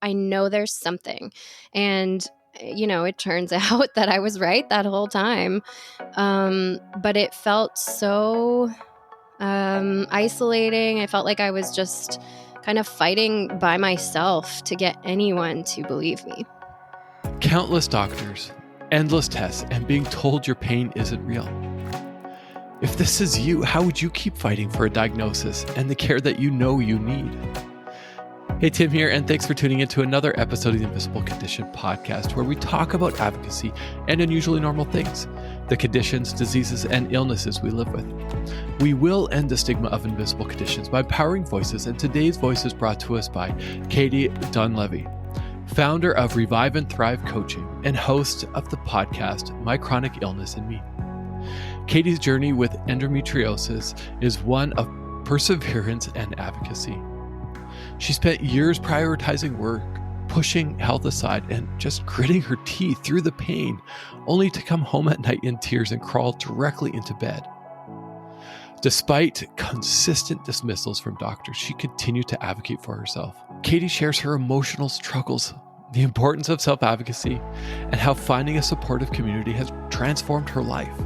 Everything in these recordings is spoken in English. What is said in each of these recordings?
I know there's something. And, it turns out that I was right that whole time. But it felt so isolating. I felt like I was just kind of fighting by myself to get anyone to believe me. Countless doctors, endless tests, and being told your pain isn't real. If this is you, how would you keep fighting for a diagnosis and the care that you know you need? Hey, Tim here, and thanks for tuning into another episode of the Invisible Condition podcast, where we talk about advocacy and unusually normal things, the conditions, diseases, and illnesses we live with. We will end the stigma of invisible conditions by empowering voices, and today's voice is brought to us by Candid Donlevie, founder of Revive and Thrive Coaching and host of the podcast My Chronic Illness and Me. Katie's journey with endometriosis is one of perseverance and advocacy. She spent years prioritizing work, pushing health aside, and just gritting her teeth through the pain, only to come home at night in tears and crawl directly into bed. Despite consistent dismissals from doctors, she continued to advocate for herself. Katie shares her emotional struggles, the importance of self-advocacy, and how finding a supportive community has transformed her life.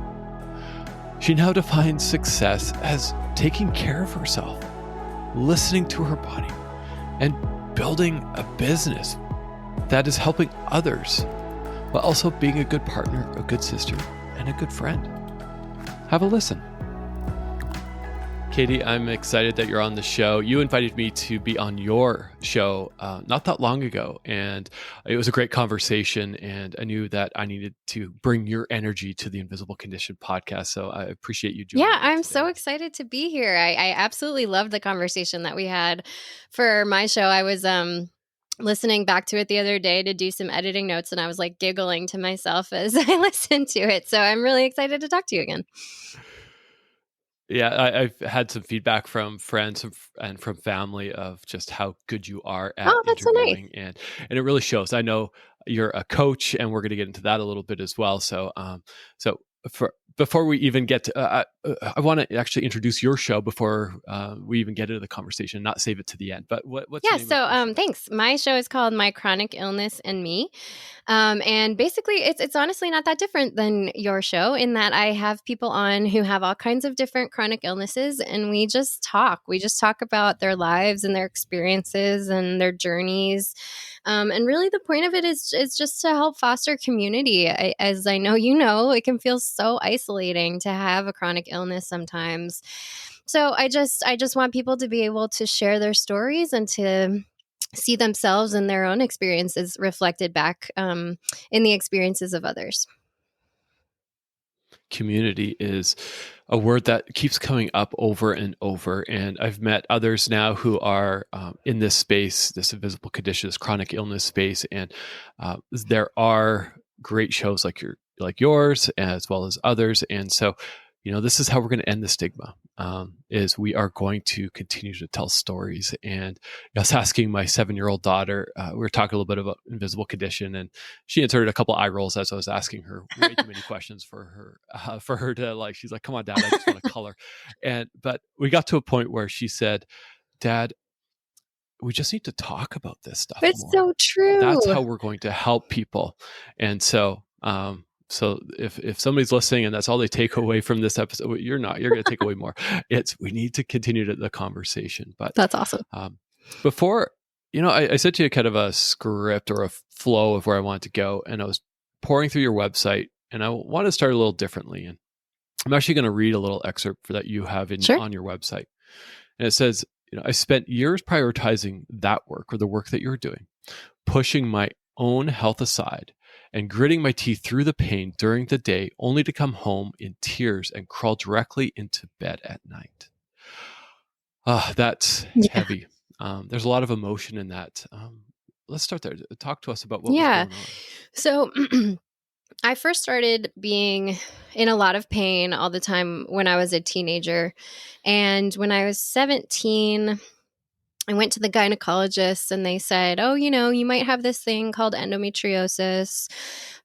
She now defines success as taking care of herself, listening to her body, and building a business that is helping others, but also being a good partner, a good sister, and a good friend. Have a listen. Katie, I'm excited that you're on the show. You invited me to be on your show not that long ago, and it was a great conversation, and I knew that I needed to bring your energy to the Invisible Condition podcast, so I appreciate you joining me I'm today. so excited to be here. I absolutely loved the conversation that we had for my show. I was listening back to it the other day to do some editing notes, and I was like giggling to myself as I listened to it, so I'm really excited to talk to you again. Yeah, I've had some feedback from friends and from family of just how good you are at That's so nice. interviewing, and it really shows. I know you're a coach, and we're going to get into that a little bit as well. So, before we even get to, I want to actually introduce your show before we even get into the conversation, not save it to the end. But what's the name of your show? Thanks. My show is called My Chronic Illness and Me. And basically, it's honestly not that different than your show in that I have people on who have all kinds of different chronic illnesses, and we just talk. We just talk about their lives and their experiences and their journeys. And really, the point of it is just to help foster community. As I know, it can feel so isolating to have a chronic illness sometimes. So I just want people to be able to share their stories and to see themselves and their own experiences reflected back in the experiences of others. Community is a word that keeps coming up over and over. And I've met others now who are in this space, this invisible condition, this chronic illness space. And there are great shows like yours, as well as others. And so, this is how we're going to end the stigma, is we are going to continue to tell stories. And I was asking my 7-year-old daughter, we were talking a little bit about invisible condition, and she inserted a couple eye rolls as I was asking her way too many questions for her to she's like, come on, Dad, I just want to color. But we got to a point where she said, Dad, we just need to talk about this stuff It's more. so true. That's how we're going to help people. And so, so if somebody's listening and that's all they take away from this episode, you're going to take away more. We need to continue the conversation. But that's awesome. Before, I sent you kind of a script or a flow of where I wanted to go, and I was pouring through your website, and I want to start a little differently. And I'm actually going to read a little excerpt that you have on your website. And it says, I spent years prioritizing that work, or the work that you're doing, pushing my own health aside and gritting my teeth through the pain during the day, only to come home in tears and crawl directly into bed at night. That's heavy. There's a lot of emotion in that. Let's start there. Talk to us about what was going on. So I first started being in a lot of pain all the time when I was a teenager. And when I was 17, I went to the gynecologist and they said, oh, you might have this thing called endometriosis,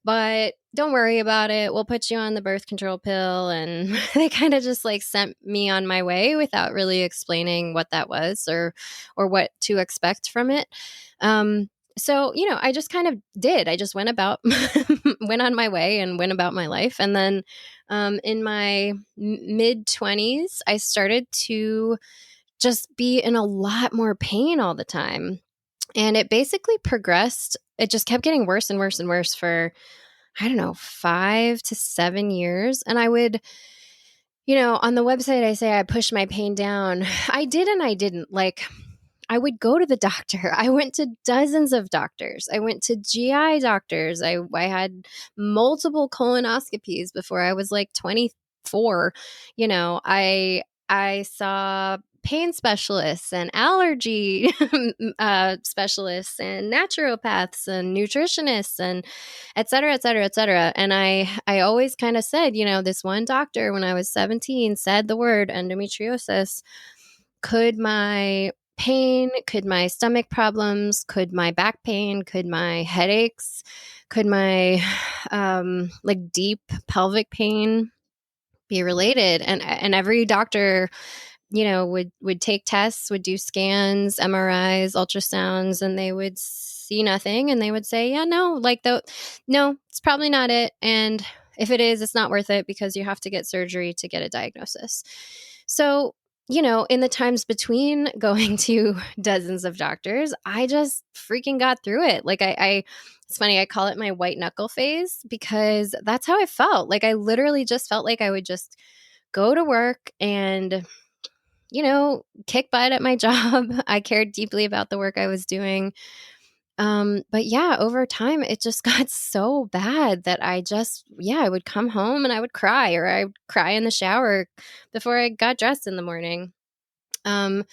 but don't worry about it. We'll put you on the birth control pill. And they kind of just sent me on my way without really explaining what that was or what to expect from it. So, I just kind of did. I just went about, went on my way and went about my life. And then in my mid 20s, I started to just be in a lot more pain all the time. And it basically progressed. It just kept getting worse and worse and worse for, I don't know, 5 to 7 years. And I would, on the website, I say I pushed my pain down. I did and I didn't. Like, I would go to the doctor. I went to dozens of doctors. I went to GI doctors. I had multiple colonoscopies before I was like 24. I saw pain specialists and allergy specialists and naturopaths and nutritionists and et cetera, et cetera, et cetera. And I always kind of said, this one doctor when I was 17 said the word endometriosis. Could my pain, could my stomach problems, could my back pain, could my headaches, could my like deep pelvic pain be related? And every doctor, would take tests, would do scans, MRIs, ultrasounds, and they would see nothing. And they would say, yeah, no, no, it's probably not it. And if it is, it's not worth it because you have to get surgery to get a diagnosis. So, in the times between going to dozens of doctors, I just freaking got through it. Like it's funny, I call it my white knuckle phase because that's how I felt. Like I literally just felt like I would just go to work and kick butt at my job. I cared deeply about the work I was doing. But yeah, over time, it just got so bad that I would come home and I would cry, or I would cry in the shower before I got dressed in the morning. And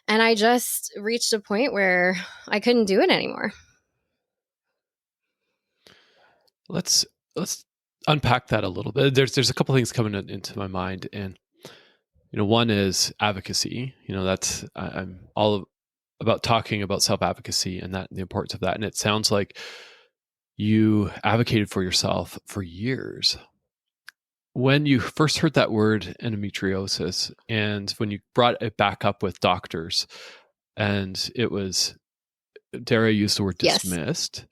I just reached a point where I couldn't do it anymore. Let's unpack that a little bit. There's a couple things coming into my mind, and one is advocacy. That's I'm all about talking about self-advocacy and that the importance of that. And it sounds like you advocated for yourself for years. When you first heard that word endometriosis, and when you brought it back up with doctors, and it was, dare I use the word dismissed,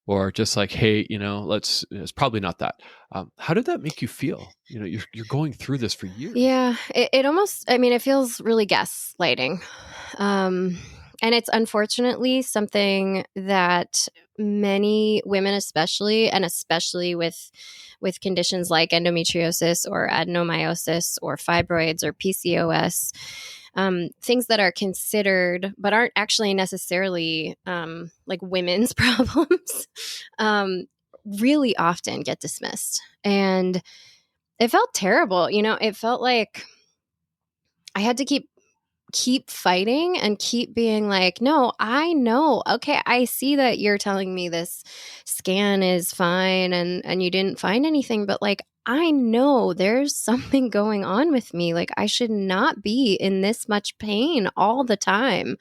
or just like, hey, it's probably not that. How did that make you feel? You're going through this for years. Yeah, it almost, it feels really gaslighting. And it's unfortunately something that many women, especially with conditions like endometriosis or adenomyosis or fibroids or PCOS, things that are considered but aren't actually necessarily like women's problems, really often get dismissed. And it felt terrible. It felt like I had to keep fighting and keep being like, no, I know. Okay, I see that you're telling me this scan is fine and you didn't find anything, but like, I know there's something going on with me. Like, I should not be in this much pain all the time.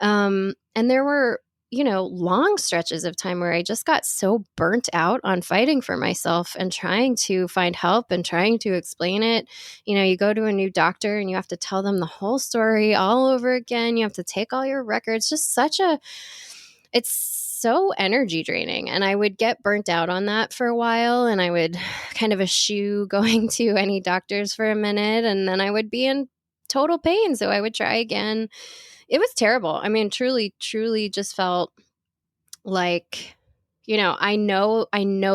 And there were, long stretches of time where I just got so burnt out on fighting for myself and trying to find help and trying to explain it. You go to a new doctor and you have to tell them the whole story all over again. You have to take all your records. Just it's so energy draining. And I would get burnt out on that for a while, and I would kind of eschew going to any doctors for a minute, and then I would be in total pain. So I would try again. It was terrible. Truly, truly just felt like, I know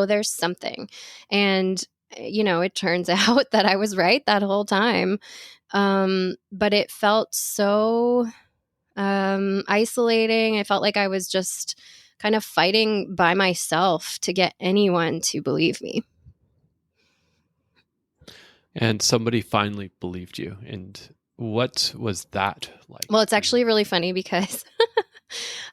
there's something. And, it turns out that I was right that whole time. But it felt so isolating. I felt like I was just kind of fighting by myself to get anyone to believe me. And somebody finally believed you. And what was that like? Well, it's actually really funny because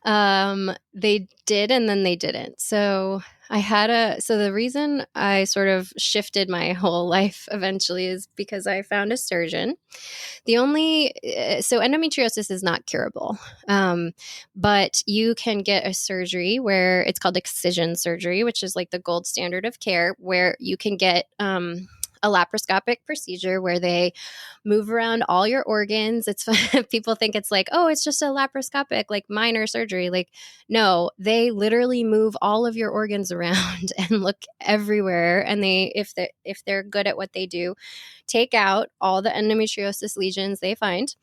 they did and then they didn't. So the reason I sort of shifted my whole life eventually is because I found a surgeon. So endometriosis is not curable, but you can get a surgery where it's called excision surgery, which is like the gold standard of care, where you can get a laparoscopic procedure where they move around all your organs. It's people think it's like, oh, it's just a laparoscopic, like minor surgery. Like, no, they literally move all of your organs around and look everywhere. And if they're good at what they do, take out all the endometriosis lesions they find.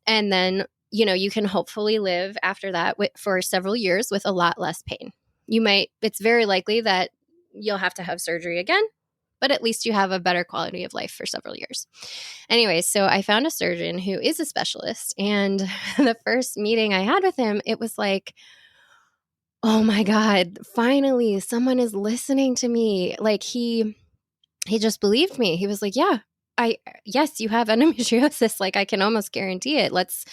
And then, you can hopefully live after that for several years with a lot less pain. It's very likely that you'll have to have surgery again, but at least you have a better quality of life for several years. Anyway, so I found a surgeon who is a specialist. And the first meeting I had with him, it was like, oh my God, finally someone is listening to me. Like he just believed me. He was like, yeah, yes, you have endometriosis. Like I can almost guarantee it. Let's,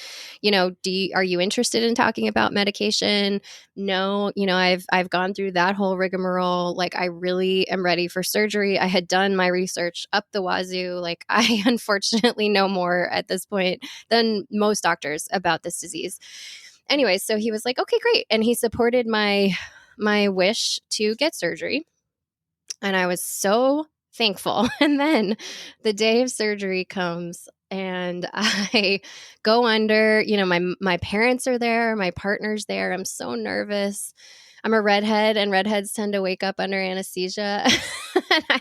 are you interested in talking about medication? No, I've gone through that whole rigmarole. Like I really am ready for surgery. I had done my research up the wazoo. Like I unfortunately know more at this point than most doctors about this disease. Anyway, so he was like, okay, great. And he supported my wish to get surgery. And I was so thankful. And then the day of surgery comes and I go under, my parents are there, my partner's there. I'm so nervous. I'm a redhead and redheads tend to wake up under anesthesia.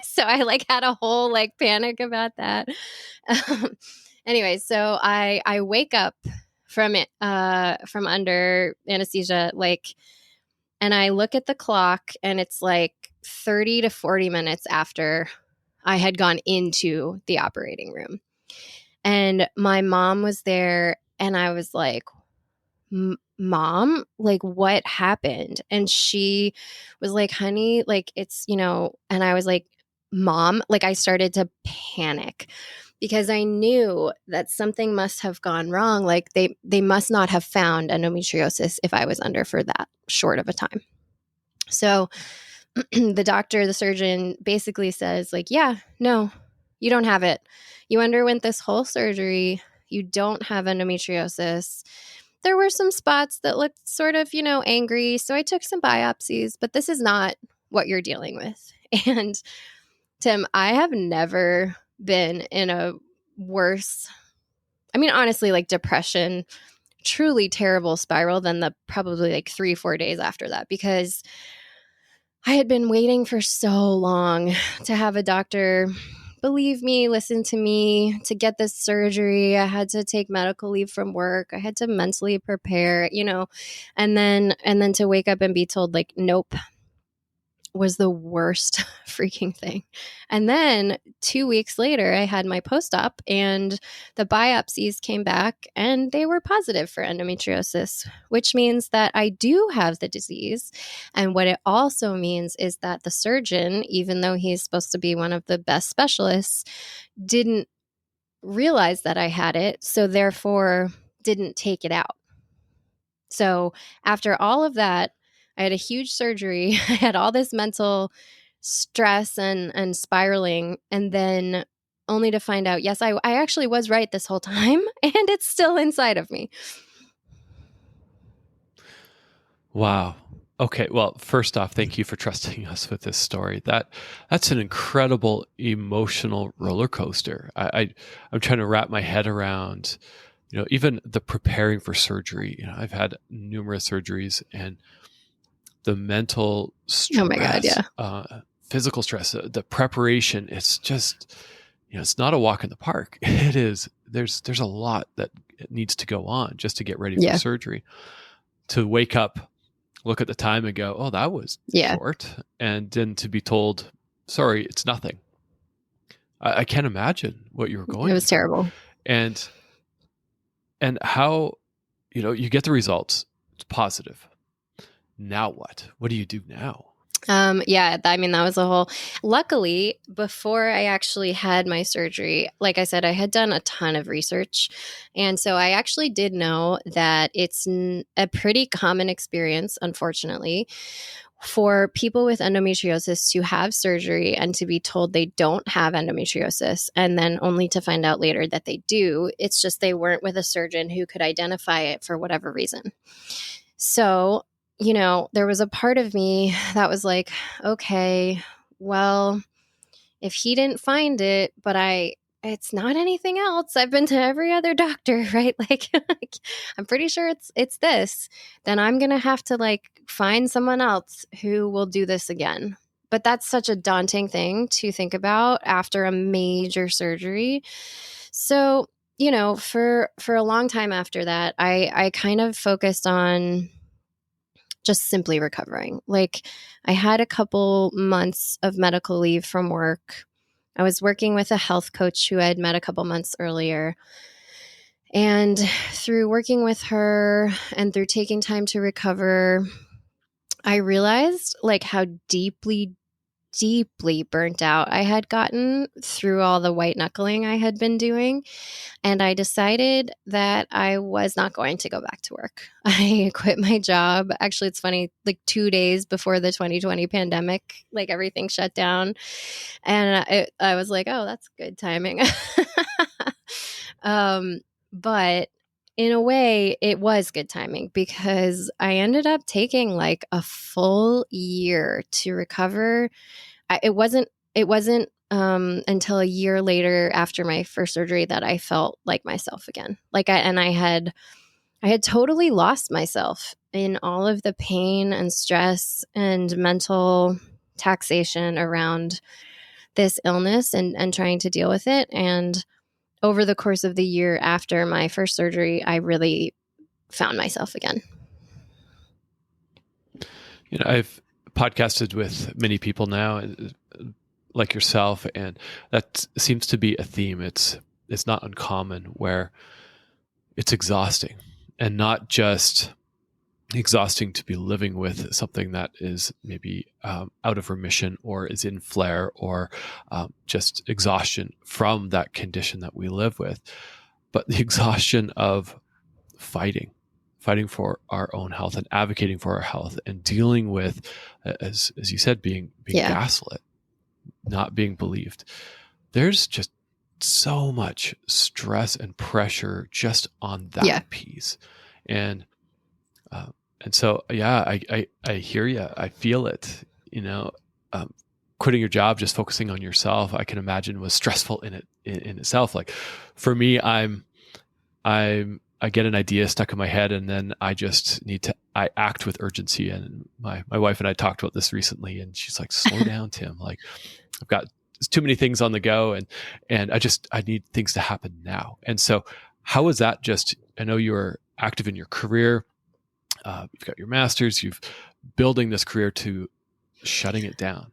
So I had a whole panic about that. Anyway, so I wake up from under anesthesia, and I look at the clock and it's 30 to 40 minutes after I had gone into the operating room. And my mom was there and I was like, Mom, what happened? And she was like, honey, it's, and I was like, Mom, I started to panic because I knew that something must have gone wrong. They must not have found endometriosis if I was under for that short of a time. So the surgeon basically says yeah, no, you don't have it. You underwent this whole surgery. You don't have endometriosis. There were some spots that looked sort of, angry. So I took some biopsies, but this is not what you're dealing with. And Tim, I have never been in a worse, honestly, depression, truly terrible spiral than the probably 3-4 days after that, because I had been waiting for so long to have a doctor believe me, listen to me, to get this surgery. I had to take medical leave from work. I had to mentally prepare, and then to wake up and be told nope, was the worst freaking thing. And then 2 weeks later, I had my post-op and the biopsies came back and they were positive for endometriosis, which means that I do have the disease. And what it also means is that the surgeon, even though he's supposed to be one of the best specialists, didn't realize that I had it, so therefore didn't take it out. So after all of that, I had a huge surgery. I had all this mental stress and spiraling, and then only to find out, yes, I actually was right this whole time, and it's still inside of me. Wow. Okay. Well, first off, thank you for trusting us with this story. That's an incredible emotional roller coaster. I'm trying to wrap my head around, even the preparing for surgery. I've had numerous surgeries, and the mental stress, oh my God, yeah. Physical stress, the preparation, it's just, it's not a walk in the park. It is, there's a lot that needs to go on just to get ready for surgery. To wake up, look at the time and go, oh, that was short. And then to be told, sorry, it's nothing. I can't imagine what you were going through. It was terrible. And how, you get the results, it's positive. Now what? What do you do now? That was a whole, luckily, before I actually had my surgery, like I said, I had done a ton of research. And so I actually did know that it's a pretty common experience, unfortunately, for people with endometriosis to have surgery and to be told they don't have endometriosis, and then only to find out later that they do. It's just they weren't with a surgeon who could identify it for whatever reason. So there was a part of me that was like, okay, well, if he didn't find it, but it's not anything else. I've been to every other doctor, right? Like I'm pretty sure it's this. Then I'm going to have to like find someone else who will do this again. But that's such a daunting thing to think about after a major surgery. So, for a long time after that, I kind of focused on just simply recovering. Like I had a couple months of medical leave from work. I was working with a health coach who I had met a couple months earlier. And through working with her and through taking time to recover, I realized like how deeply, deeply burnt out I had gotten through all the white knuckling I had been doing. And I decided that I was not going to go back to work. I quit my job. Actually, it's funny, like 2 days before the 2020 pandemic, like everything shut down. And I was like, oh, that's good timing. But in a way, it was good timing because I ended up taking like a full year to recover. It wasn't until a year later after my first surgery that I felt like myself again. I had totally lost myself in all of the pain and stress and mental taxation around this illness and trying to deal with it. And over the course of the year after my first surgery, I really found myself again. I've podcasted with many people now, like yourself, and that seems to be a theme. It's not uncommon where it's exhausting, and not just exhausting to be living with something that is maybe out of remission or is in flare, or just exhaustion from that condition that we live with, but the exhaustion of fighting for our own health and advocating for our health and dealing with, as you said, being gaslit, not being believed. There's just so much stress and pressure just on that piece. And so, I hear you. I feel it, quitting your job, just focusing on yourself, I can imagine was stressful in itself. Like for me, I get an idea stuck in my head, and then I act with urgency. And my wife and I talked about this recently, and she's like, slow down, Tim. Like I've got too many things on the go, and I need things to happen now. And so how was that I know you were active in your career. You've got your master's, you've building this career to shutting it down.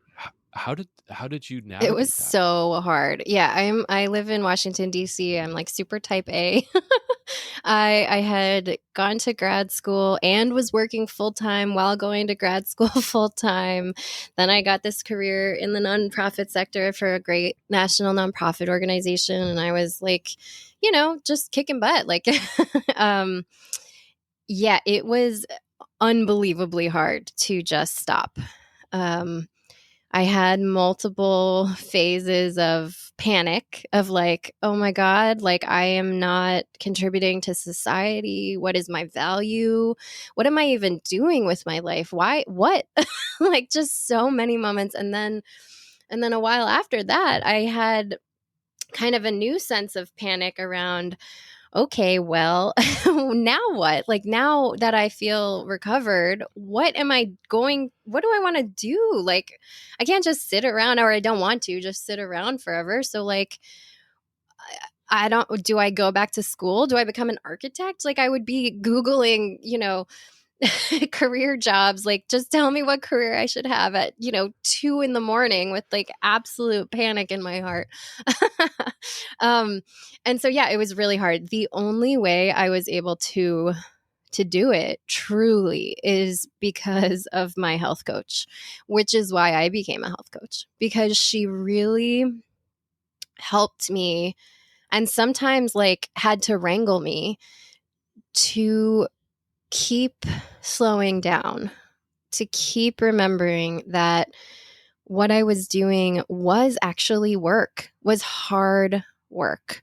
How did you navigate It was that? so hard. Yeah, I live in Washington, D.C. I'm like super type A. I had gone to grad school and was working full-time while going to grad school full-time. Then I got this career in the nonprofit sector for a great national nonprofit organization. And I was like, just kicking butt. Like, yeah, it was unbelievably hard to just stop. I had multiple phases of panic of like, oh my God, like I am not contributing to society. What is my value? What am I even doing with my life? Why? What? Like just so many moments. And then a while after that, I had kind of a new sense of panic around, okay, well, now what? Like now that I feel recovered, what do I want to do? Like I can't just sit around, or I don't want to just sit around forever. So like, do I go back to school? Do I become an architect? Like I would be Googling, career jobs. Like just tell me what career I should have at 2 a.m. with like absolute panic in my heart. And so yeah, it was really hard. The only way I was able to do it truly is because of my health coach, which is why I became a health coach, because she really helped me and sometimes like had to wrangle me to keep slowing down, to keep remembering that what I was doing was actually work, was hard work,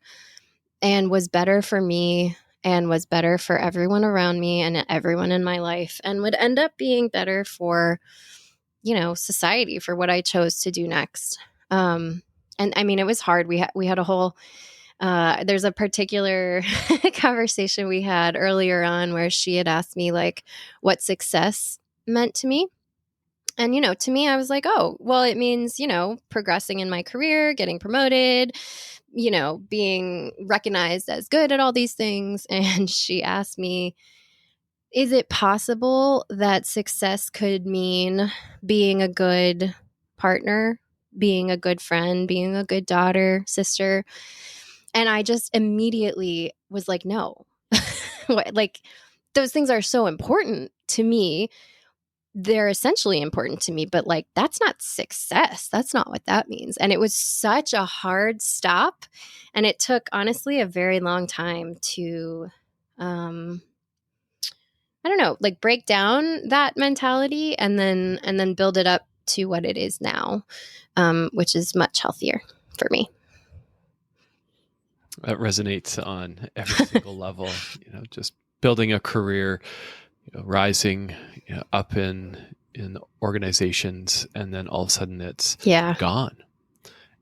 and was better for me and was better for everyone around me and everyone in my life, and would end up being better for, society, for what I chose to do next. And I mean, it was hard. We had a whole, there's a particular conversation we had earlier on where she had asked me like what success meant to me. And, to me, I was like, oh, well, it means, progressing in my career, getting promoted, being recognized as good at all these things. And she asked me, is it possible that success could mean being a good partner, being a good friend, being a good daughter, sister? And I just immediately was like, no. Like, those things are so important to me. They're essentially important to me, but like, that's not success. That's not what that means. And it was such a hard stop. And it took, honestly, a very long time to, I don't know, like break down that mentality and then build it up to what it is now, which is much healthier for me. That resonates on every single level, just building a career, rising up in organizations, and then all of a sudden it's gone.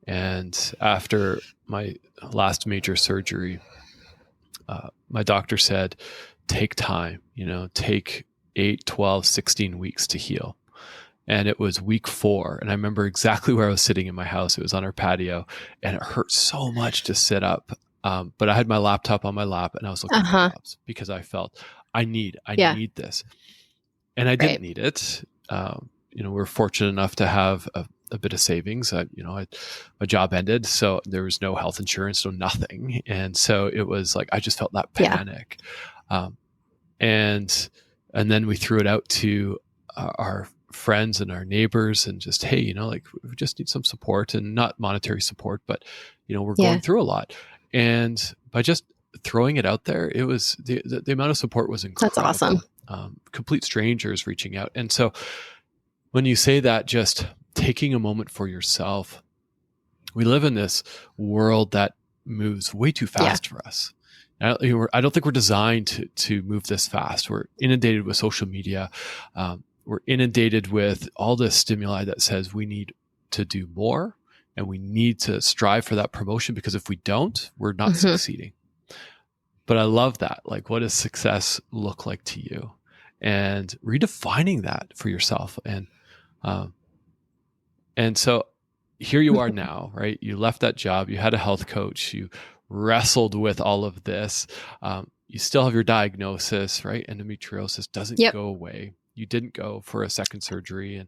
And after my last major surgery, my doctor said, take time, take 8, 12, 16 weeks to heal. And it was week 4. And I remember exactly where I was sitting in my house. It was on our patio, and it hurt so much to sit up. But I had my laptop on my lap, and I was looking for jobs because I felt I need this. And I didn't need it. We're fortunate enough to have a bit of savings. My job ended, so there was no health insurance, no nothing. And so it was like, I just felt that panic. And then we threw it out to our friends and our neighbors and just, hey, we just need some support, and not monetary support, but, we're going through a lot. And by just throwing it out there, it was the amount of support was incredible. That's awesome. Complete strangers reaching out. And so when you say that, just taking a moment for yourself, we live in this world that moves way too fast for us. I don't think we're designed to move this fast. We're inundated with social media. We're inundated with all this stimuli that says we need to do more and we need to strive for that promotion, because if we don't, we're not succeeding. But I love that. Like, what does success look like to you? And redefining that for yourself. And so here you are now, right? You left that job. You had a health coach. You wrestled with all of this. You still have your diagnosis, right? Endometriosis doesn't go away. You didn't go for a second surgery,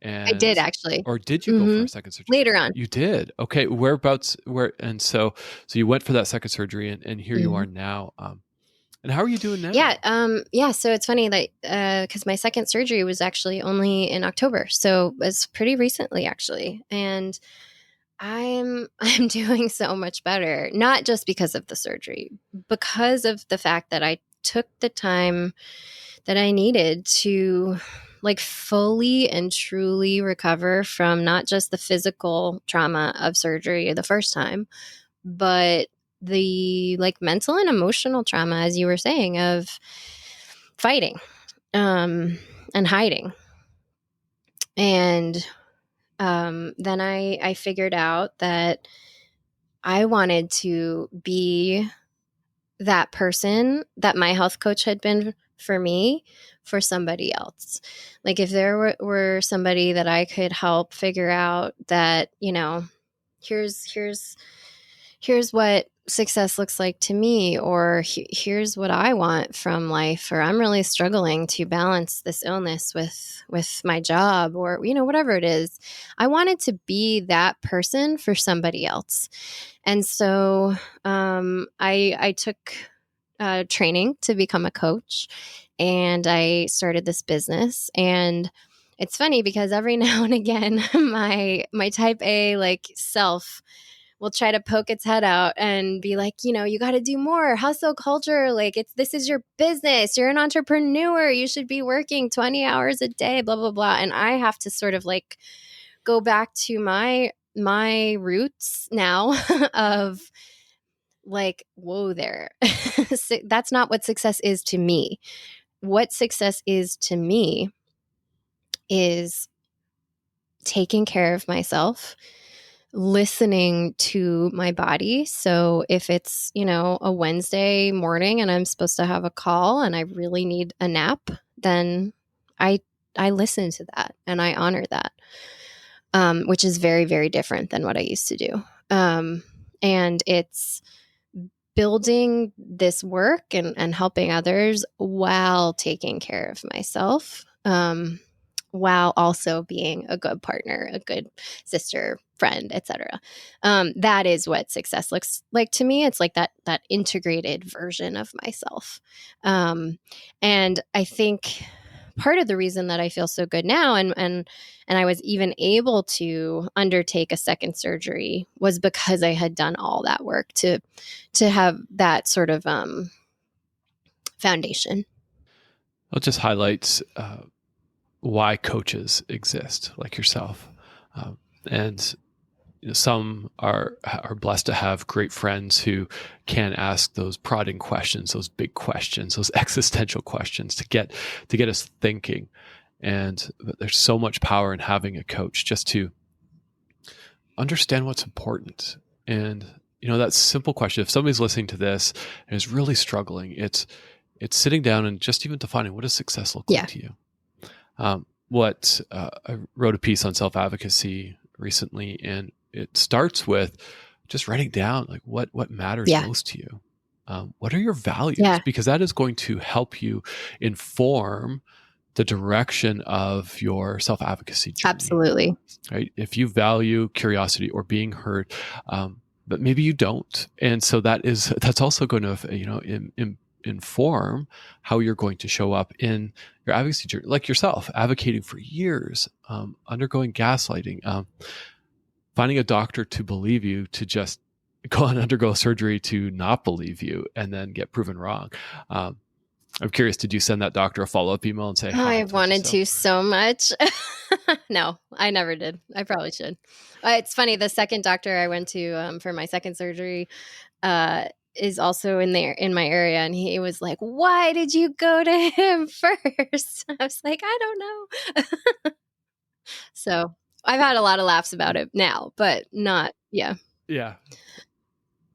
and I did, actually. Or did you go for a second surgery? Later on. You did. Okay. Whereabouts? And so you went for that second surgery, and here you are now. And how are you doing now? Yeah. So it's funny that, cause my second surgery was actually only in October. So it's pretty recently, actually. And I'm doing so much better, not just because of the surgery, because of the fact that I took the time that I needed to like fully and truly recover from not just the physical trauma of surgery the first time, but the like mental and emotional trauma, as you were saying, of fighting and hiding. And then I figured out that I wanted to be that person that my health coach had been for me, for somebody else. Like, if there were somebody that I could help figure out that, here's what success looks like to me, or here's what I want from life, or I'm really struggling to balance this illness with my job, or, whatever it is. I wanted to be that person for somebody else. And so I took training to become a coach, and I started this business. And it's funny because every now and again, my type A like self will try to poke its head out and be like, you got to do more. Hustle culture. Like, this is your business. You're an entrepreneur. You should be working 20 hours a day, blah, blah, blah. And I have to sort of like go back to my roots now of like, whoa there. That's not what success is to me. What success is to me is taking care of myself, listening to my body. So if it's, a Wednesday morning and I'm supposed to have a call and I really need a nap, then I listen to that and I honor that, which is very, very different than what I used to do. And it's building this work and helping others while taking care of myself, while also being a good partner, a good sister, friend, etc. That is what success looks like to me. It's like that integrated version of myself. And I think part of the reason that I feel so good now and I was even able to undertake a second surgery was because I had done all that work to have that sort of foundation. It just highlights why coaches exist, like yourself, and some are blessed to have great friends who can ask those prodding questions, those big questions, those existential questions to get us thinking. And there's so much power in having a coach just to understand what's important. And that simple question, if somebody's listening to this and is really struggling, it's sitting down and just even defining, what does success look like to you? I wrote a piece on self-advocacy recently, and it starts with just writing down like what matters most to you. What are your values? Because that is going to help you inform the direction of your self-advocacy journey. Absolutely. Right? If you value curiosity or being heard, but maybe you don't, and so that's also going to inform how you're going to show up in your advocacy journey, like yourself, advocating for years, undergoing gaslighting, finding a doctor to believe you, to just go and undergo surgery to not believe you and then get proven wrong. I'm curious, did you send that doctor a follow-up email and say, I wanted to so much. No, I never did. I probably should. It's funny. The second doctor I went to for my second surgery is also in my area, and he was like, "Why did you go to him first?" I was like, "I don't know." So I've had a lot of laughs about it now, but not, yeah.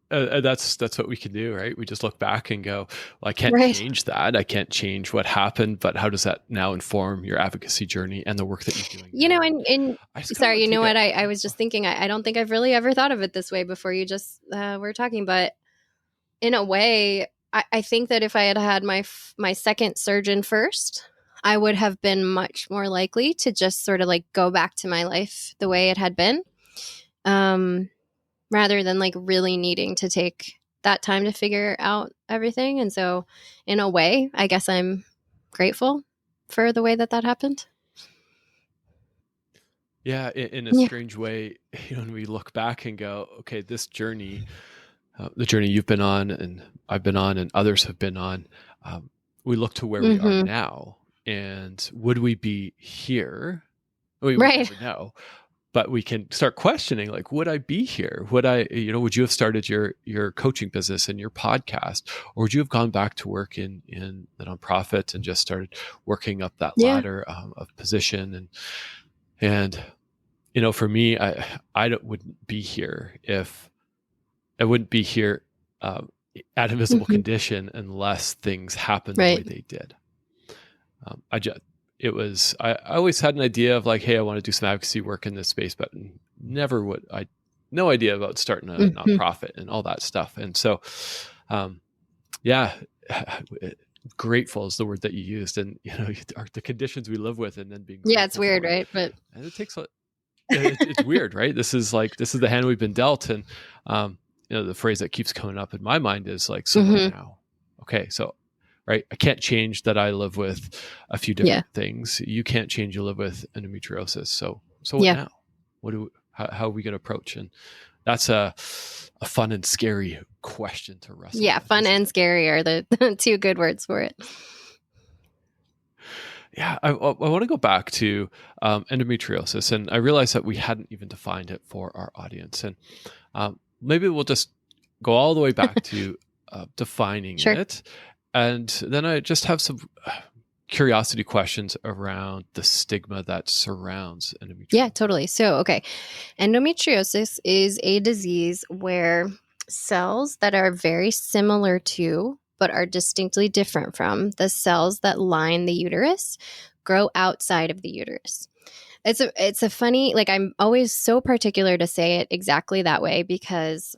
That's what we can do, right? We just look back and go, well, I can't change that. I can't change what happened, but how does that now inform your advocacy journey and the work that you're doing? And sorry, you know what? I was just thinking, I don't think I've really ever thought of it this way before you just were talking, but in a way, I think that if I had had my second surgeon first, I would have been much more likely to just sort of like go back to my life the way it had been. Rather than like really needing to take that time to figure out everything. And so in a way, I guess I'm grateful for the way that happened. Yeah, in a strange way, when we look back and go, okay, this journey, the journey you've been on and I've been on and others have been on, we look to where we are now. And would we be here? We never know. But we can start questioning, like, would I be here? Would you have started your coaching business and your podcast, or would you have gone back to work in the nonprofit and just started working up that ladder of position? And for me, I wouldn't be here if I wouldn't be here at Invisible Condition unless things happened the way they did. I always had an idea of like, hey, I want to do some advocacy work in this space, but no idea about starting a nonprofit and all that stuff. And so, grateful is the word that you used, and the conditions we live with, and then being it's weird, right? But and it takes it's weird, right? This is the hand we've been dealt, and the phrase that keeps coming up in my mind is like, so what now? Okay, so. Right. I can't change that I live with a few different things. You can't change you live with endometriosis. So what now? How are we going to approach? And that's a fun and scary question to wrestle with. Fun and scary are the two good words for it. Yeah. I want to go back to endometriosis. And I realized that we hadn't even defined it for our audience. And maybe we'll just go all the way back to defining it. And then I just have some curiosity questions around the stigma that surrounds endometriosis. Yeah, totally. So, okay. Endometriosis is a disease where cells that are very similar to, but are distinctly different from the cells that line the uterus grow outside of the uterus. It's a funny, like, I'm always so particular to say it exactly that way because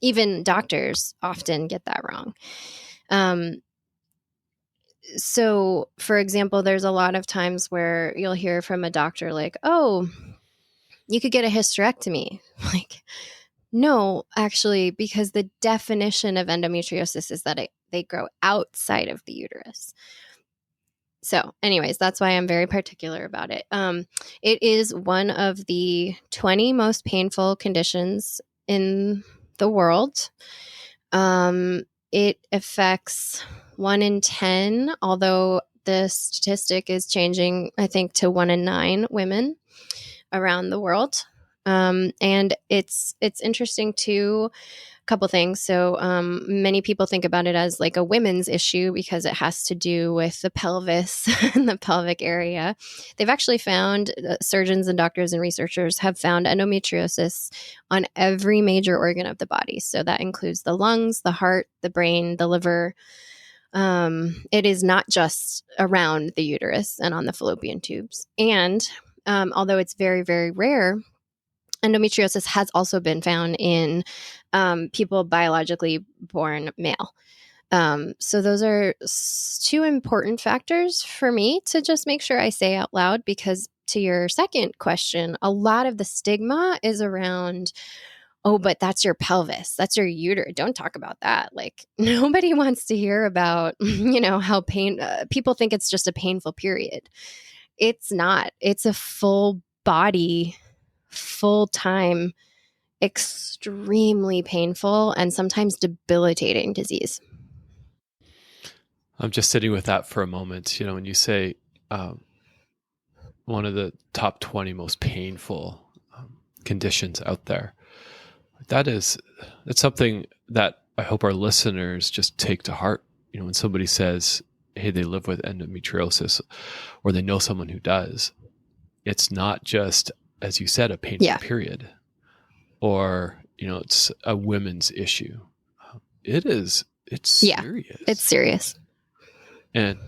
even doctors often get that wrong. So, for example, there's a lot of times where you'll hear from a doctor like, "Oh, you could get a hysterectomy." Like, no, actually, because the definition of endometriosis is that they grow outside of the uterus. So, anyways, that's why I'm very particular about it. It is one of the 20 most painful conditions in the world. It affects 1 in 10, although the statistic is changing, I think, to 1 in 9 women around the world. And it's interesting too. A couple things. So many people think about it as like a women's issue because it has to do with the pelvis and the pelvic area. They've actually found surgeons and doctors and researchers have found endometriosis on every major organ of the body. So that includes the lungs, the heart, the brain, the liver. It is not just around the uterus and on the fallopian tubes. And although it's very, very rare, endometriosis has also been found in people biologically born male. So those are two important factors for me to just make sure I say out loud, because to your second question, a lot of the stigma is around, oh, but that's your pelvis, that's your uterus. Don't talk about that. Like, nobody wants to hear about, how people think it's just a painful period. It's not. It's a full body, full time, extremely painful and sometimes debilitating disease. I'm just sitting with that for a moment. When you say one of the top 20 most painful conditions out there, that's something that I hope our listeners just take to heart. When somebody says, hey, they live with endometriosis, or they know someone who does, it's not just, as you said, a painful period, or it's a women's issue. It's serious. It's serious. And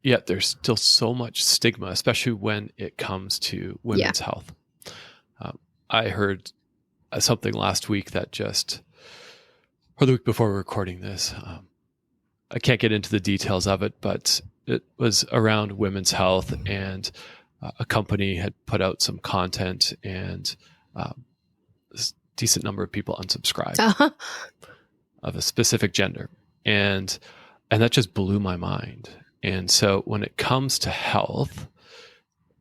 yet there's still so much stigma, especially when it comes to women's health. I heard something last week or the week before we're recording this. I can't get into the details of it, but it was around women's health, and a company had put out some content, and a decent number of people unsubscribed of a specific gender. And that just blew my mind. And so when it comes to health,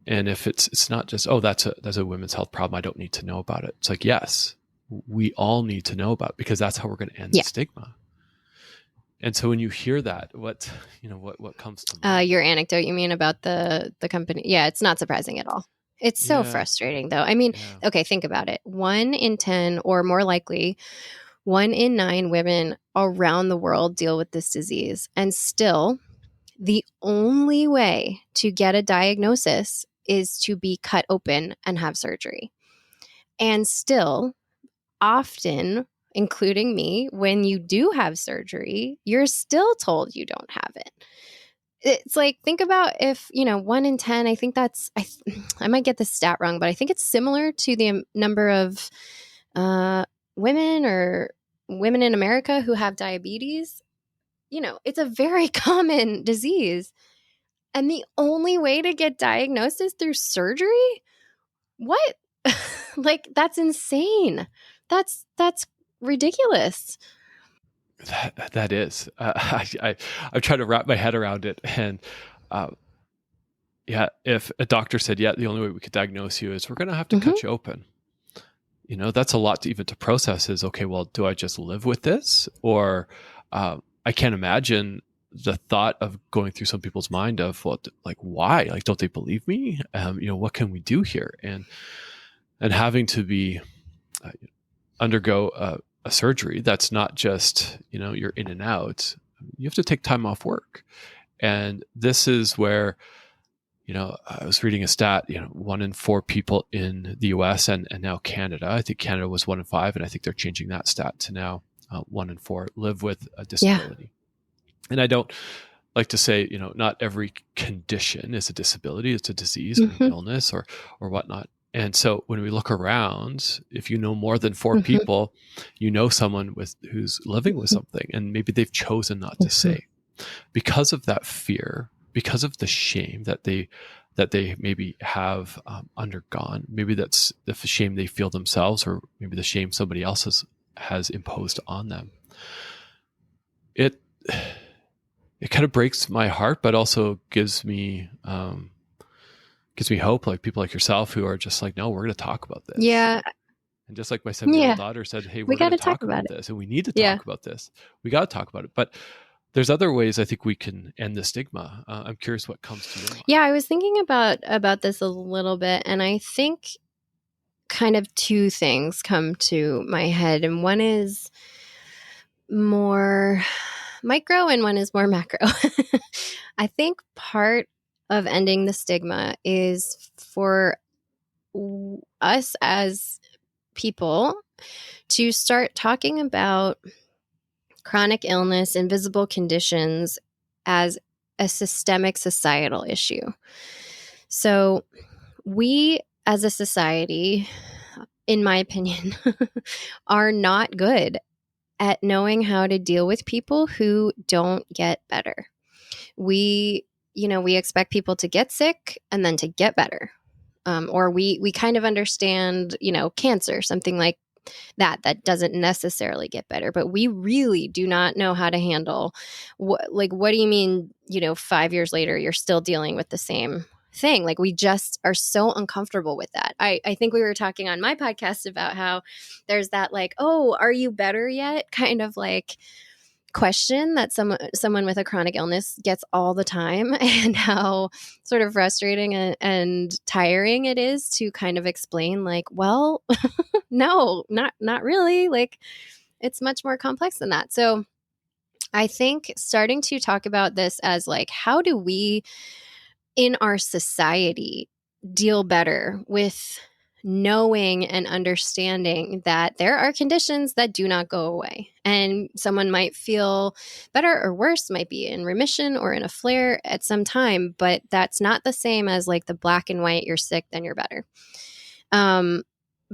and if it's not just, oh, that's a women's health problem, I don't need to know about it. It's like, yes, we all need to know about it, because that's how we're going to end the stigma. And so when you hear that, what comes to mind? Your anecdote, you mean, about the company? Yeah, it's not surprising at all. It's so frustrating, though. I mean, okay, think about it. 1 in 10, or more likely, 1 in 9 women around the world deal with this disease. And still, the only way to get a diagnosis is to be cut open and have surgery. And still, often, including me, when you do have surgery, you're still told you don't have it. It's like, think about if, 1 in 10, I think I might get the stat wrong, but I think it's similar to the number of women in America who have diabetes. It's a very common disease. And the only way to get diagnosed is through surgery? What? Like, that's insane. That's ridiculous. That is. I'm trying to wrap my head around it. And if a doctor said, the only way we could diagnose you is we're going to have to cut you open. That's a lot to process is, okay, well, do I just live with this? Or I can't imagine the thought of going through some people's mind of, well, like, why? Like, don't they believe me? What can we do here? And having to be undergo a surgery that's not just, you're in and out. You have to take time off work. And this is where, I was reading a stat, 1 in 4 people in the US and now Canada, I think Canada was 1 in 5, and I think they're changing that stat to now 1 in 4 live with a disability. And I don't like to say, not every condition is a disability, it's a disease or an illness or whatnot. And so when we look around, if you know more than 4 people, you know someone who's living with something, and maybe they've chosen not to say because of that fear, because of the shame that they maybe have undergone. Maybe that's the shame they feel themselves, or maybe the shame somebody else has imposed on them. It kind of breaks my heart, but also gives me hope, like people like yourself who are just like, no, we're going to talk about this. Yeah. And just like my 7-year-old daughter said, hey, we're going to talk about this, and we need to talk about this. We got to talk about it. But there's other ways I think we can end the stigma. I'm curious what comes to your mind. Yeah, I was thinking about this a little bit, and I think kind of 2 things come to my head, and one is more micro and one is more macro. I think part of ending the stigma is for us as people to start talking about chronic illness, invisible conditions as a systemic societal issue. So we as a society, in my opinion, are not good at knowing how to deal with people who don't get better. We expect people to get sick and then to get better. Or we kind of understand, cancer, something like that doesn't necessarily get better, but we really do not know how to handle what do you mean, 5 years later, you're still dealing with the same thing? Like, we just are so uncomfortable with that. I think we were talking on my podcast about how there's that like, oh, are you better yet? Kind of like question that someone with a chronic illness gets all the time, and how sort of frustrating and tiring it is to kind of explain like, well, no, not really. Like, it's much more complex than that. So I think starting to talk about this as like, how do we in our society deal better with knowing and understanding that there are conditions that do not go away, and someone might feel better or worse, might be in remission or in a flare at some time, but that's not the same as like the black and white, you're sick, then you're better.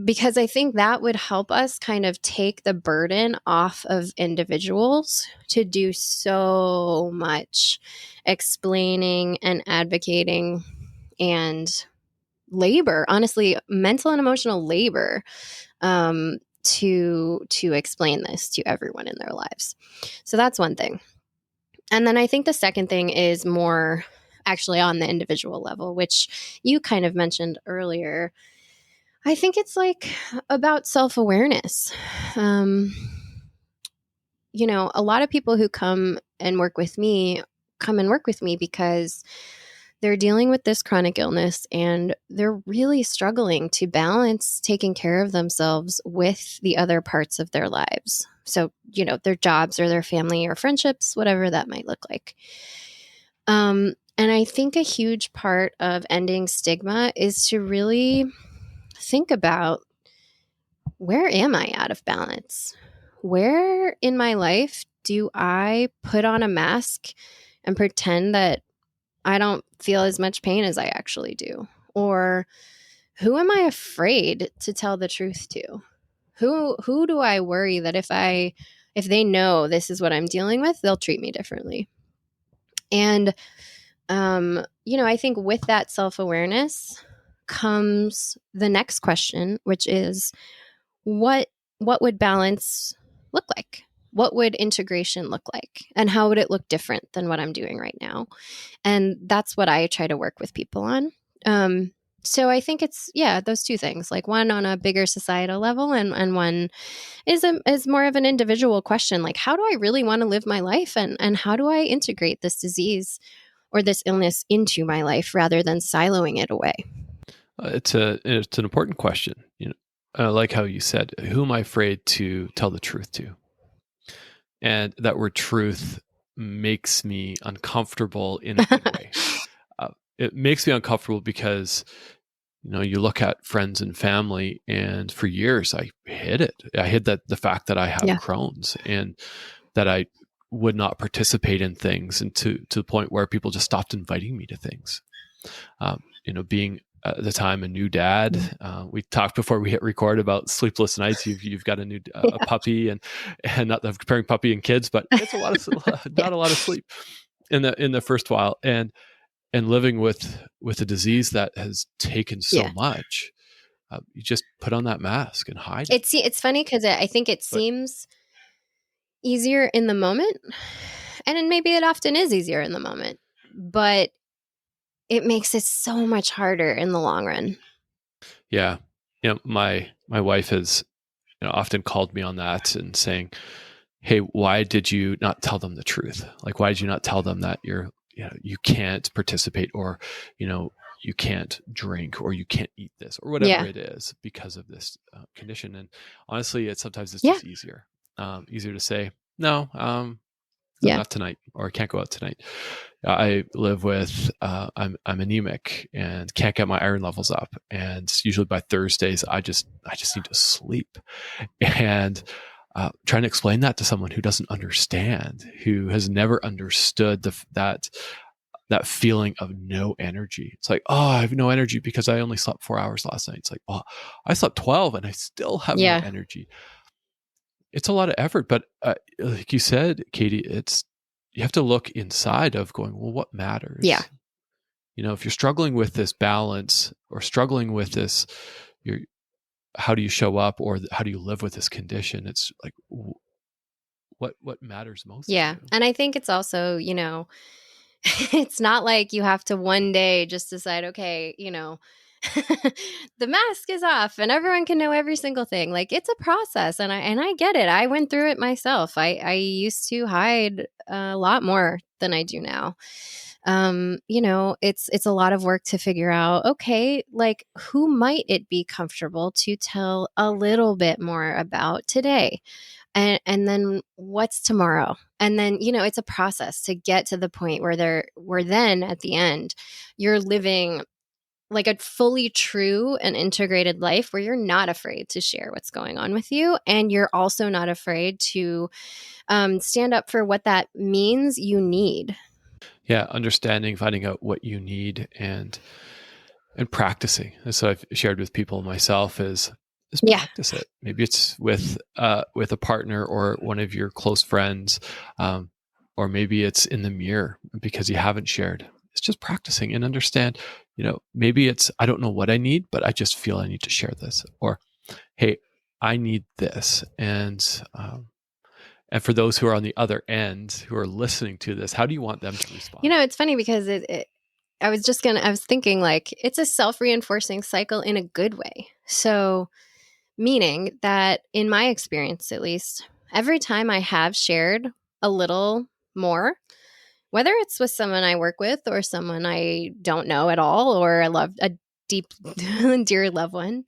Because I think that would help us kind of take the burden off of individuals to do so much explaining and advocating and labor, honestly, mental and emotional labor, to explain this to everyone in their lives. So that's one thing. And then I think the second thing is more actually on the individual level, which you kind of mentioned earlier. I think it's like about self-awareness. A lot of people who come and work with me because they're dealing with this chronic illness, and they're really struggling to balance taking care of themselves with the other parts of their lives. So, their jobs or their family or friendships, whatever that might look like. And I think a huge part of ending stigma is to really think about, where am I out of balance? Where in my life do I put on a mask and pretend that I don't feel as much pain as I actually do? Or who am I afraid to tell the truth to? Who do I worry that if they know this is what I'm dealing with, they'll treat me differently? And I think with that self-awareness comes the next question, which is, what would balance look like? What would integration look like? And how would it look different than what I'm doing right now? And that's what I try to work with people on. So I think it's, those 2 things, like one on a bigger societal level, and one is more of an individual question. Like, how do I really want to live my life? And how do I integrate this disease or this illness into my life rather than siloing it away? It's an important question. I like how you said, who am I afraid to tell the truth to? And that word truth makes me uncomfortable in a good way. It makes me uncomfortable because, you look at friends and family, and for years I hid it. I hid that the fact that I have Yeah. Crohn's, and that I would not participate in things, and to the point where people just stopped inviting me to things. Being at the time a new dad, we talked before we hit record about sleepless nights. You've got a new a puppy, and not comparing puppy and kids, but it's a lot of Yeah. not a lot of sleep in the first while, and living with a disease that has taken so Yeah. much. You just put on that mask and hide it. It's funny because I think it But seems easier in the moment, and then maybe it often is easier in the moment, but it makes it so much harder in the long run. yeah, my wife has often called me on that and saying, hey, why did you not tell them the truth? Like, why did you not tell them that you can't participate, or you can't drink, or you can't eat this, or whatever Yeah. it is, because of this condition? And honestly, sometimes it's Yeah. just easier to say no, Yeah. not tonight, or I can't go out tonight. I live with I'm anemic and can't get my iron levels up, and usually by Thursdays I just need to sleep. And trying to explain that to someone who doesn't understand, who has never understood that feeling of no energy. It's like, oh, I have no energy because I only slept 4 hours last night. It's like, well, I slept 12 and I still have no Yeah. energy. It's a lot of effort, but like you said, Katie, you have to look inside of going, well, what matters? Yeah. If you're struggling with this balance, or struggling with this, how do you show up, or how do you live with this condition? It's like, what matters most to Yeah. you? And I think it's also, it's not like you have to one day just decide, okay, the mask is off and everyone can know every single thing. Like, it's a process, and I get it. I went through it myself. I used to hide a lot more than I do now. It's a lot of work to figure out, okay, like, who might it be comfortable to tell a little bit more about today? And then what's tomorrow? And then, it's a process to get to the point where then at the end, you're living like a fully true and integrated life where you're not afraid to share what's going on with you. And you're also not afraid to stand up for what that means you need. Yeah, understanding, finding out what you need, and practicing. So I've shared with people myself is Yeah. practice it. Maybe it's with a partner or one of your close friends, or maybe it's in the mirror because you haven't shared. It's just practicing, and understand, maybe it's, I don't know what I need, but I just feel I need to share this, or, hey, I need this. And for those who are on the other end, who are listening to this, how do you want them to respond? It's funny because I was thinking, like, it's a self-reinforcing cycle in a good way. So, meaning that in my experience, at least, every time I have shared a little more, whether it's with someone I work with or someone I don't know at all, or I love a deep, dear loved one,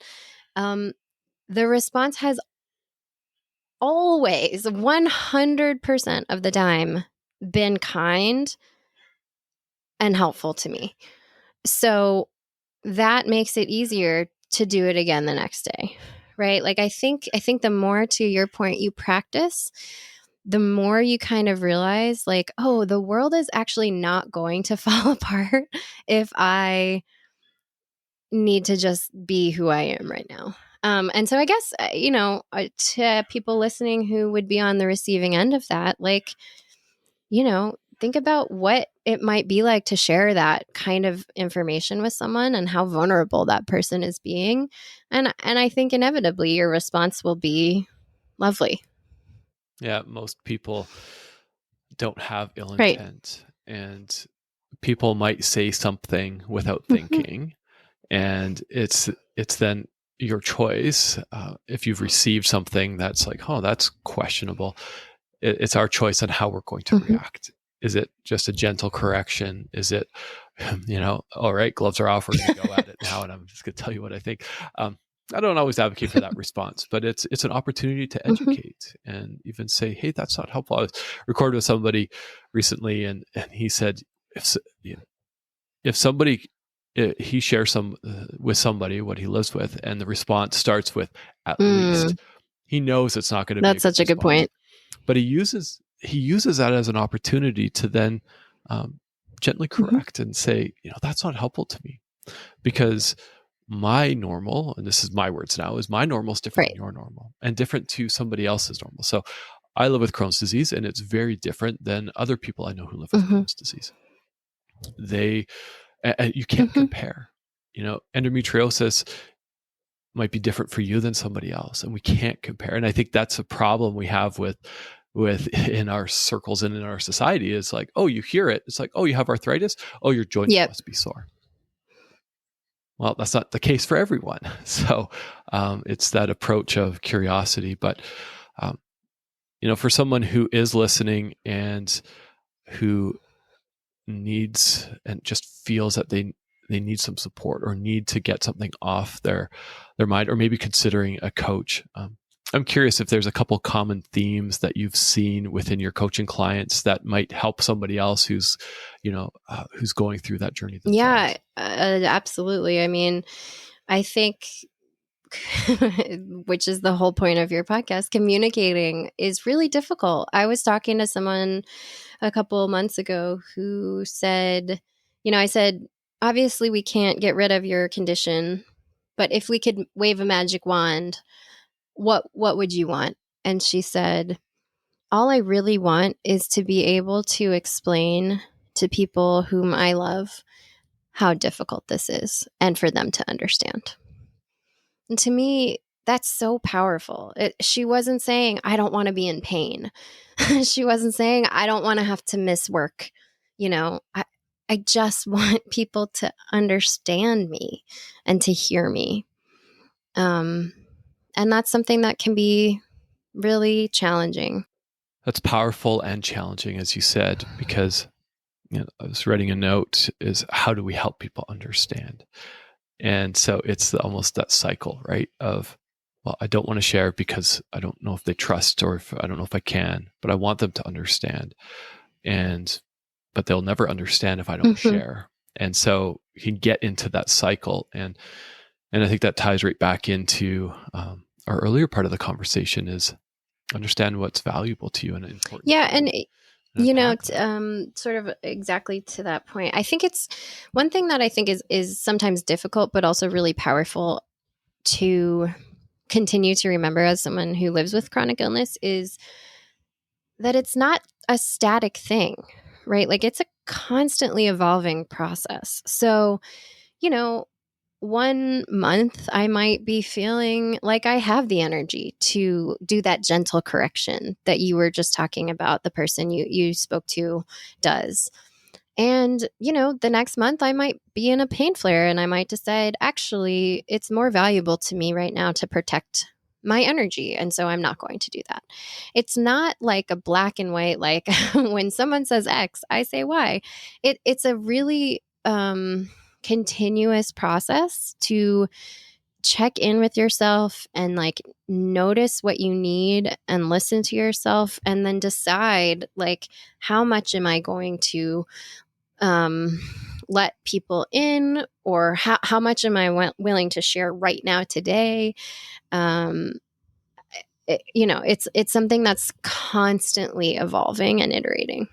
the response has always 100% of the time been kind and helpful to me. So that makes it easier to do it again the next day, right? Like, I think the more, to your point, you practice, the more you kind of realize, like, oh, the world is actually not going to fall apart if I need to just be who I am right now. And so I guess, to people listening who would be on the receiving end of that, like, think about what it might be like to share that kind of information with someone, and how vulnerable that person is being. And I think inevitably your response will be lovely. Yeah, most people don't have ill Right. intent, and people might say something without Mhm. thinking, and it's then your choice. If you've received something that's like, oh, that's questionable, it's our choice on how we're going to Mhm. react. Is it just a gentle correction? Is it, all right, gloves are off, we're going to go at it now, and I'm just going to tell you what I think. I don't always advocate for that response, but it's an opportunity to Hmm. educate and even say, hey, that's not helpful. I was recorded with somebody recently, and he said, if somebody he shares some with somebody what he lives with, and the response starts with at least, Mm, he knows it's not going to be a that's good such a good response. point. But he uses that as an opportunity to then gently Hmm. correct and say, that's not helpful to me, because my normal, and this is my words now, is my normal is different than Right. your normal and different to somebody else's normal. So I live with Crohn's disease, and it's very different than other people I know who live with Hmm. Crohn's disease. They, and you can't Hmm. compare. Endometriosis might be different for you than somebody else, and we can't compare. And I think that's a problem we have with in our circles and in our society, is like, oh, you hear it, it's like, oh, you have arthritis, oh, your joints Yep. must be sore. Well, that's not the case for everyone. So it's that approach of curiosity. But um, for someone who is listening and who needs and just feels that they need some support or need to get something off their mind, or maybe considering a coach, I'm curious if there's a couple common themes that you've seen within your coaching clients that might help somebody else who's going through that journey Yeah, themselves. absolutely. I mean, I think, which is the whole point of your podcast, communicating is really difficult. I was talking to someone a couple of months ago who said, I said, obviously we can't get rid of your condition, but if we could wave a magic wand, what would you want? And she said, all I really want is to be able to explain to people whom I love how difficult this is and for them to understand. And to me, that's so powerful. She wasn't saying, I don't want to be in pain. She wasn't saying, I don't want to have to miss work. I just want people to understand me and to hear me. Um, and that's something that can be really challenging. That's powerful and challenging, as you said, because I was writing a note, is how do we help people understand? And so it's almost that cycle, right? Of, well, I don't want to share because I don't know if they trust, or if I don't know if I can, but I want them to understand. But they'll never understand if I don't Hmm. share. And so you can get into that cycle. And I think that ties right back into our earlier part of the conversation, is understand what's valuable to you and important Yeah. to And you, and unpack that. sort of exactly to that point. I think it's one thing that I think is sometimes difficult, but also really powerful to continue to remember as someone who lives with chronic illness is that it's not a static thing, right? Like it's a constantly evolving process. So, you know, 1 month I might be feeling like I have the energy to do that gentle correction that you were just talking about, the person you spoke to does. And, the next month I might be in a pain flare and I might decide, actually, it's more valuable to me right now to protect my energy. And so I'm not going to do that. It's not like a black and white, like when someone says X, I say Y. It's a really continuous process to check in with yourself and like notice what you need and listen to yourself and then decide like how much am I going to um, let people in, or how much am I willing to share right now today. um, it's something that's constantly evolving and iterating.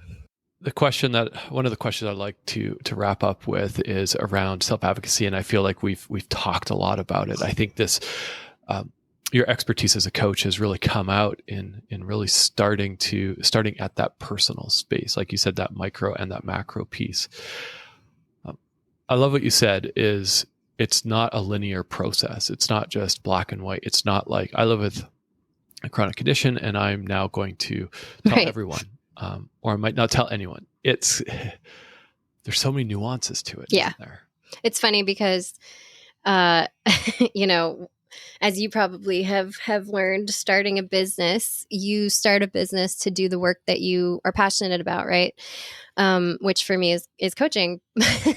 One of the questions I'd like to wrap up with is around self-advocacy, and I feel like we've talked a lot about it. I think this your expertise as a coach has really come out in really starting at that personal space, like you said, that micro and that macro piece. I love what you said, is it's not a linear process. It's not just black and white. It's not like I live with a chronic condition and I'm now going to tell Right. everyone, or I might not tell anyone. There's so many nuances to it, Yeah. isn't there? It's funny because uh you know as you probably have learned, starting a business, you start a business to do the work that you are passionate about, right? Which for me is coaching.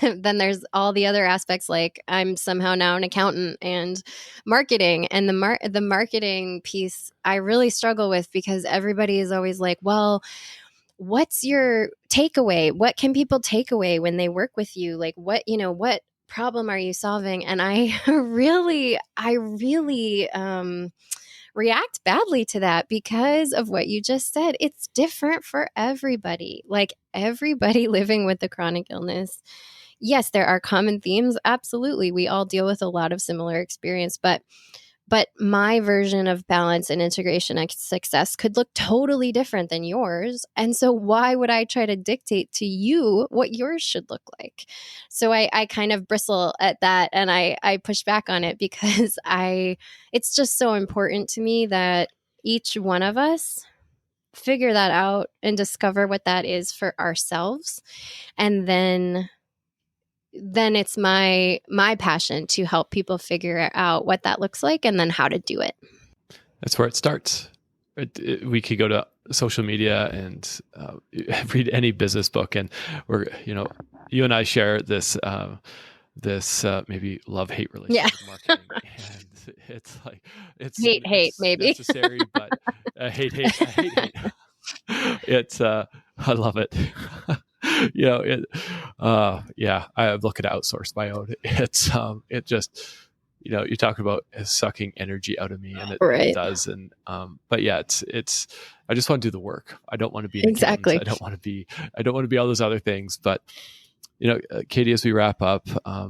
Then there's all the other aspects, like I'm somehow now an accountant and marketing, and the marketing piece I really struggle with, because everybody is always like, well, what's your takeaway? What can people take away when they work with you? Like, what problem are you solving? And I really react badly to that because of what you just said. It's different for everybody. Like, everybody living with the chronic illness. Yes, there are common themes. Absolutely. We all deal with a lot of similar experience, but my version of balance and integration and success could look totally different than yours. And so why would I try to dictate to you what yours should look like? So I kind of bristle at that, and I push back on it, because it's just so important to me that each one of us figure that out and discover what that is for ourselves. And then it's my passion to help people figure out what that looks like and then how to do it. That's where it starts. We could go to social media and read any business book, and you and I share this maybe love-hate relationship with marketing, and it's like it's hate maybe necessary, but hate. It's I love it. I look at outsource my own. It's it just, you're talking about sucking energy out of me, and it does. And but yeah, it's I just want to do the work. I don't want to be an exactly. accountant. I don't want to be all those other things. But Katie, as we wrap up, I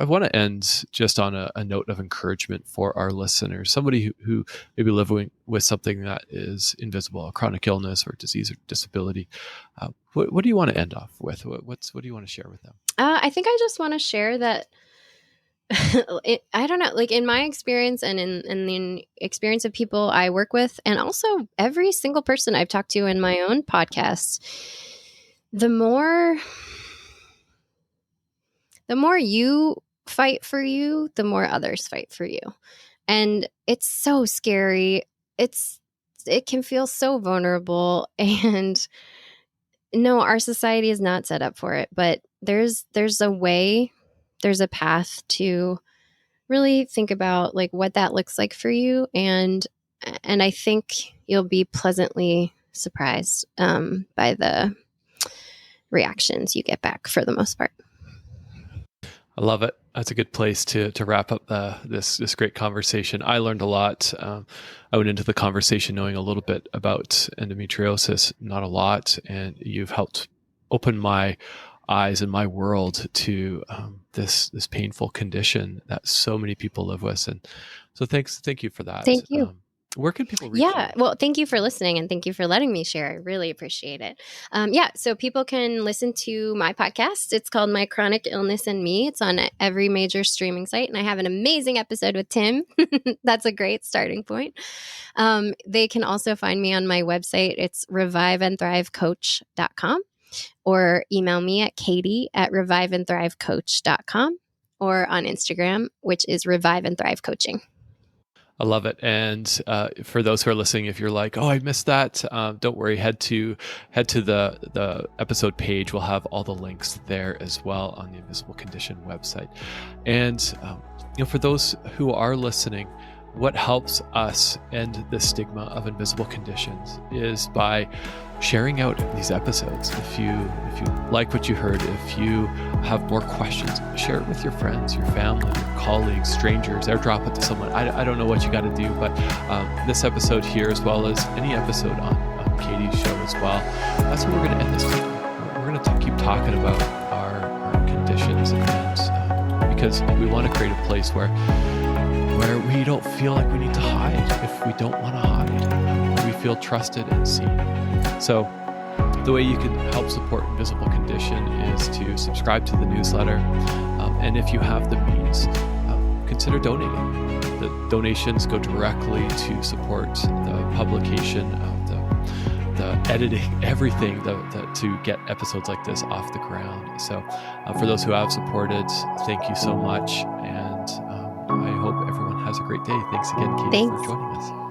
want to end just on a note of encouragement for our listeners. Somebody who may be living with something that is invisible, a chronic illness or disease or disability. What do you want to end off with? What do you want to share with them? I think I just want to share that I don't know, like in my experience and in the experience of people I work with, and also every single person I've talked to in my own podcast, the more you fight for you, the more others fight for you. And it's so scary. It can feel so vulnerable, and no, our society is not set up for it, but there's a way, there's a path to really think about like what that looks like for you. And I think you'll be pleasantly surprised by the reactions you get back for the most part. I love it. That's a good place to wrap up this great conversation. I learned a lot. I went into the conversation knowing a little bit about endometriosis, not a lot, and you've helped open my eyes and my world to this painful condition that so many people live with. And so thank you for that. Thank you. Where can people reach you? Well, thank you for listening, and thank you for letting me share. I really appreciate it. So people can listen to my podcast. It's called My Chronic Illness and Me. It's on every major streaming site, and I have an amazing episode with Tim. That's a great starting point. They can also find me on my website. It's reviveandthrivecoach.com, or email me at katie@reviveandthrivecoach.com, or on Instagram, which is Revive and Thrive Coaching. I love it. And for those who are listening, if you're like, oh, I missed that, don't worry. Head to the episode page. We'll have all the links there as well on the Invisible Condition website. And for those who are listening, what helps us end the stigma of invisible conditions is by sharing out these episodes. If you like what you heard, if you have more questions, share it with your friends, your family, your colleagues, strangers, airdrop it to someone. I don't know what you got to do, but this episode here, as well as any episode on Katie's show as well, that's what we're going to end this with. We're going to keep talking about our conditions, and because we want to create a place where we don't feel like we need to hide if we don't want to hide. We feel trusted and seen. So the way you can help support Invisible Condition is to subscribe to the newsletter. And if you have the means, consider donating. The donations go directly to support the publication of the editing, everything to get episodes like this off the ground. So for those who have supported, thank you so much. And I hope everyone has has a great day. Thanks again, Katie, Thanks. for joining us.